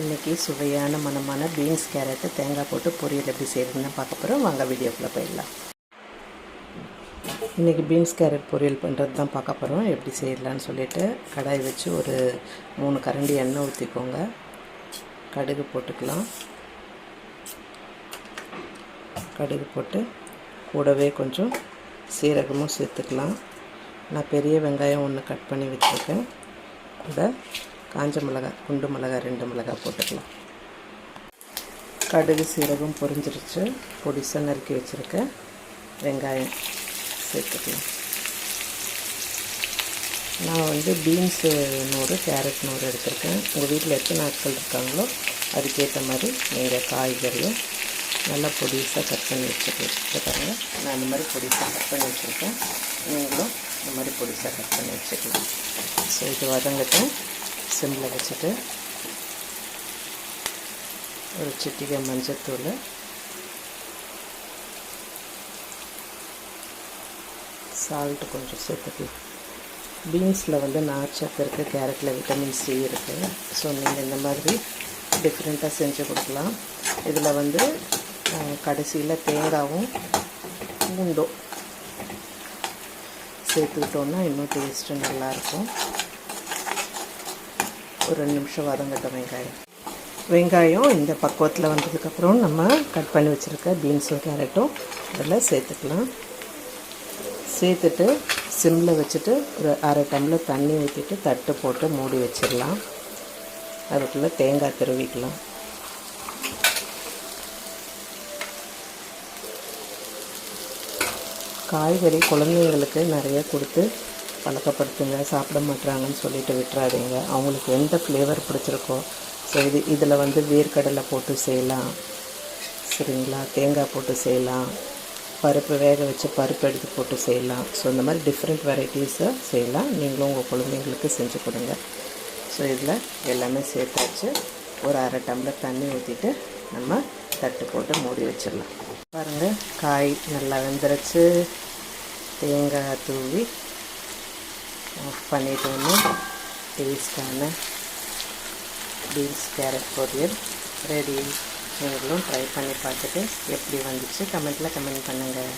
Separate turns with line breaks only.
இன்றைக்கி சுவையான மணமான beans carrot தேங்காய் போட்டு பொரியல் எப்படி செய்கிறதுன்னு பார்க்க போகிறோம். வாங்க வீடியோக்குள்ளே போயிடலாம். இன்றைக்கி பீன்ஸ் கேரட் பொரியல் பண்ணுறது தான் பார்க்க போகிறோம். எப்படி செய்யலான்னு சொல்லிவிட்டு கடாய் வச்சு ஒரு 3 கரண்டி எண்ணெய் ஊற்றிக்கோங்க. கடுகு போட்டுக்கலாம். கடுகு போட்டு கூடவே கொஞ்சம் சீரகமும் சேர்த்துக்கலாம். நான் பெரிய வெங்காயம் 1 கட் பண்ணி வச்சுருக்கேன். கூட காஞ்ச மிளகாய், குண்டு மிளகாய் 2 மிளகாய் போட்டுக்கலாம். கடுகு சீரகம் பொரிஞ்சிருச்சு. பொடிசாக நறுக்கி வச்சுருக்க வெங்காயம் சேர்த்துக்கலாம். நான் பீன்ஸு 100 கேரட் 100 எடுத்திருக்கேன். உங்கள் வீட்டில் எத்தனை நாட்கள் இருக்காங்களோ அதுக்கேற்ற மாதிரி நீங்கள் காய்கறியும் நல்லா பொடிசாக கட் பண்ணி வச்சுக்கலாம். இதை பாருங்கள், நான் இந்த மாதிரி பொடிசாக கட் பண்ணி வச்சுருக்கேன். நீங்களும் இந்த மாதிரி பொடிசாக கட் பண்ணி வச்சுக்கலாம். ஸோ இது வதங்கட்டும். சிம்மில் வச்சுட்டு ஒரு சிட்டிகை மஞ்சத்தூள், சால்ட்டு கொஞ்சம் சேர்த்துக்கலாம். பீன்ஸில் நார்ச்சத்து இருக்குது, கேரட்டில் விட்டமின் சி இருக்குது. ஸோ நீங்கள் இந்த மாதிரி டிஃப்ரெண்ட்டாக செஞ்சு கொடுக்கலாம். இதில் கடைசியில் தேங்காயும் பூண்டும் சேர்த்துக்கிட்டோன்னா இன்னும் டேஸ்ட்டு நல்லாயிருக்கும். ஒரு 2 நிமிஷம் வதங்கட்டும். வெங்காயம் இந்த பக்குவத்தில் வந்ததுக்கப்புறம் நம்ம கட் பண்ணி வச்சுருக்க பீன்ஸும் கேரட்டும் அதில் சேர்த்துக்கலாம். சேர்த்துட்டு சிம்மில் வச்சுட்டு ஒரு அரை டம்ளர் தண்ணி ஊற்றிட்டு தட்டு போட்டு மூடி வச்சிடலாம். அதுக்குள்ளே தேங்காய் துருவிக்கலாம். காய்கறி குழந்தைங்களுக்கு நிறைய கொடுத்து பழக்கப்படுத்துங்க. சாப்பிட மாட்டுறாங்கன்னு சொல்லிட்டு விட்டுறாதீங்க. அவங்களுக்கு எந்த ஃப்ளேவர் பிடிச்சிருக்கோ, ஸோ இதில் வேர்க்கடலை போட்டு செய்யலாம், சரிங்களா? தேங்காய் போட்டு செய்யலாம், பருப்பு வேக வச்சு பருப்பு எடுத்து போட்டு செய்யலாம். ஸோ இந்த மாதிரி டிஃப்ரெண்ட் வெரைட்டிஸை செய்யலாம். நீங்களும் உங்கள் குழந்தைங்களுக்கு செஞ்சு கொடுங்க. ஸோ இதில் எல்லாமே சேர்த்தாச்சு. ஒரு அரை டம்ளர் தண்ணி ஊற்றிட்டு நம்ம தட்டு போட்டு மூடி வச்சிடலாம். பாருங்கள், காய் நல்லா வெந்துருச்சு. தேங்காய் தூவி ஆஃப் பண்ணிட்டோன்னு டேஸ்டான பீன்ஸ் கேரட் பொரியல் ரெடி. நீங்களும் ட்ரை பண்ணி பார்த்துட்டு எப்படி வந்துச்சு கமெண்ட்டில் கமெண்ட் பண்ணுங்கள்.